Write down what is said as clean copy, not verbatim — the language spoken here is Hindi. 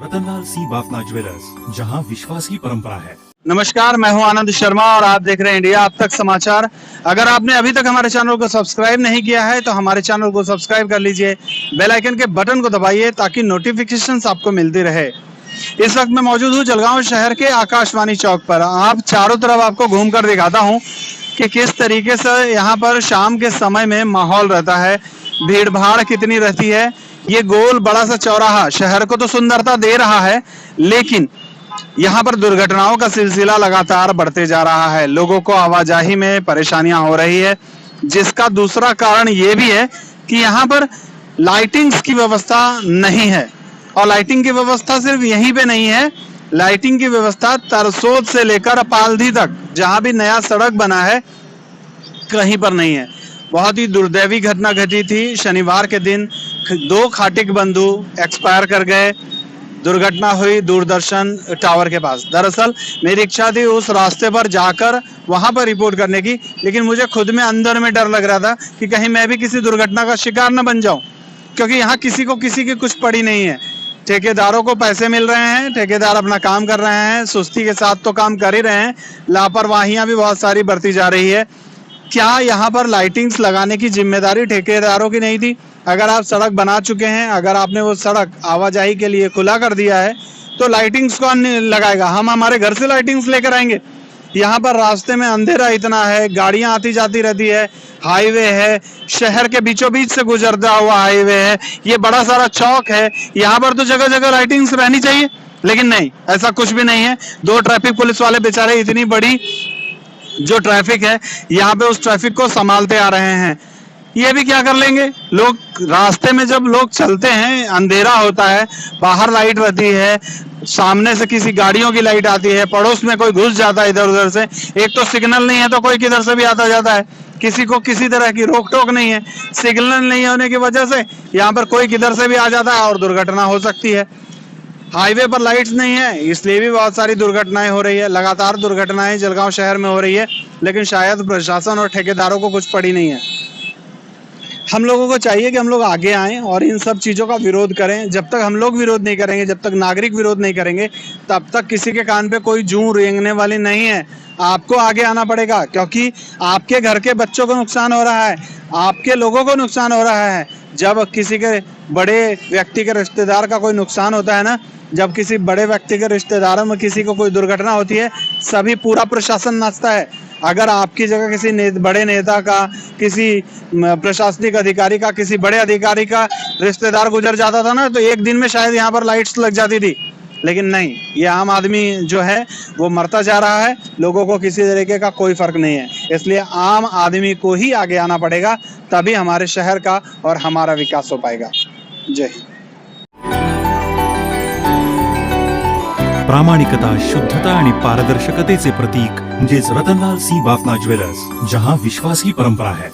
रतनलाल सी बाफना ज्वेलर्स, जहां विश्वास की परंपरा है। नमस्कार, मैं हूं आनंद शर्मा और आप देख रहे हैं इंडिया अब तक समाचार। अगर आपने अभी तक हमारे चैनल को सब्सक्राइब नहीं किया है तो हमारे चैनल को सब्सक्राइब कर लीजिए, बेल आइकन के बटन को दबाइए ताकि नोटिफिकेशंस आपको मिलती रहे। इस वक्त मैं मौजूद हूं जलगांव शहर के आकाशवाणी चौक पर। आप चारों तरफ आपको घूम कर दिखाता हूं कि किस तरीके से यहाँ पर शाम के समय में माहौल रहता है, भीड़ भाड़ कितनी रहती है। ये गोल बड़ा सा चौराहा शहर को तो सुंदरता दे रहा है, लेकिन यहाँ पर दुर्घटनाओं का सिलसिला लगातार बढ़ते जा रहा है। लोगों को आवाजाही में परेशानियां हो रही है, जिसका दूसरा कारण ये भी है कि यहाँ पर लाइटिंग्स की व्यवस्था नहीं है। और लाइटिंग की व्यवस्था सिर्फ यहीं पे नहीं है, लाइटिंग की व्यवस्था तरसोद से लेकर पालधी तक जहाँ भी नया सड़क बना है कहीं पर नहीं है। बहुत ही दुर्दैवी घटना घटी थी शनिवार के दिन। दो खाटिक बंधु एक्सपायर कर गए। दुर्घटना हुई दूरदर्शन टावर के पास। दरअसल मेरी इच्छा थी उस रास्ते पर जाकर वहां पर रिपोर्ट करने की, लेकिन मुझे खुद में अंदर में डर लग रहा था कि कहीं मैं भी किसी दुर्घटना का शिकार न बन जाऊं, क्योंकि यहाँ किसी को किसी की कुछ पड़ी नहीं है। ठेकेदारों को पैसे मिल रहे हैं, ठेकेदार अपना काम कर रहे हैं, सुस्ती के साथ तो काम कर ही रहे हैं, लापरवाहियां भी बहुत सारी बरती जा रही है। क्या यहाँ पर लाइटिंग्स लगाने की जिम्मेदारी ठेकेदारों की नहीं थी? अगर आप सड़क बना चुके हैं, अगर आपने वो सड़क आवाजाही के लिए खुला कर दिया है, तो लाइटिंग्स कौन लगाएगा? हम हमारे घर से लाइटिंग्स लेकर आएंगे? यहाँ पर रास्ते में अंधेरा इतना है, गाड़ियां आती जाती रहती है, हाईवे है, शहर के बीचों बीच से गुजरता हुआ हाईवे है, ये बड़ा सारा चौक है, यहाँ पर तो जगह जगह लाइटिंग्स रहनी चाहिए, लेकिन नहीं, ऐसा कुछ भी नहीं है। दो ट्रैफिक पुलिस वाले बेचारे इतनी बड़ी जो ट्रैफिक है यहाँ पे उस ट्रैफिक को संभालते आ रहे हैं, ये भी क्या कर लेंगे? लोग रास्ते में जब लोग चलते हैं, अंधेरा होता है, बाहर लाइट रहती है, सामने से किसी गाड़ियों की लाइट आती है, पड़ोस में कोई घुस जाता है इधर उधर से, एक तो सिग्नल नहीं है तो कोई किधर से भी आता जाता है, किसी को किसी तरह की रोक टोक नहीं है। सिग्नल नहीं होने की वजह से यहाँ पर कोई किधर से भी आ जाता है और दुर्घटना हो सकती है। हाईवे पर लाइट्स नहीं है, इसलिए भी बहुत सारी दुर्घटनाएं हो रही है। लगातार दुर्घटनाएं जलगांव शहर में हो रही है, लेकिन शायद प्रशासन और ठेकेदारों को कुछ पड़ी नहीं है। हम लोगों को चाहिए कि हम लोग आगे आएं और इन सब चीज़ों का विरोध करें। जब तक हम लोग विरोध नहीं करेंगे, जब तक नागरिक विरोध नहीं करेंगे, तब तक किसी के कान पे कोई जूं रेंगने वाली नहीं है। आपको आगे आना पड़ेगा, क्योंकि आपके घर के बच्चों को नुकसान हो रहा है, आपके लोगों को नुकसान हो रहा है। जब किसी के बड़े व्यक्ति के रिश्तेदार का कोई नुकसान होता है ना, जब किसी बड़े व्यक्ति के रिश्तेदारों में किसी को कोई दुर्घटना होती है, सभी पूरा प्रशासन नाचता है। अगर आपकी जगह किसी बड़े नेता का, किसी प्रशासनिक अधिकारी का, किसी बड़े अधिकारी का रिश्तेदार गुजर जाता था ना, तो एक दिन में शायद यहाँ पर लाइट्स लग जाती थी, लेकिन नहीं, ये आम आदमी जो है वो मरता जा रहा है, लोगों को किसी तरीके का कोई फर्क नहीं है। इसलिए आम आदमी को ही आगे आना पड़ेगा, तभी हमारे शहर का और हमारा विकास हो पाएगा। जय हिंद। प्रामाणिकता, शुद्धता आणि पारदर्शकतेचे प्रतीक म्हणजेच रतनलाल सी बाफना ज्वेलर्स, जहां विश्वास की परंपरा है।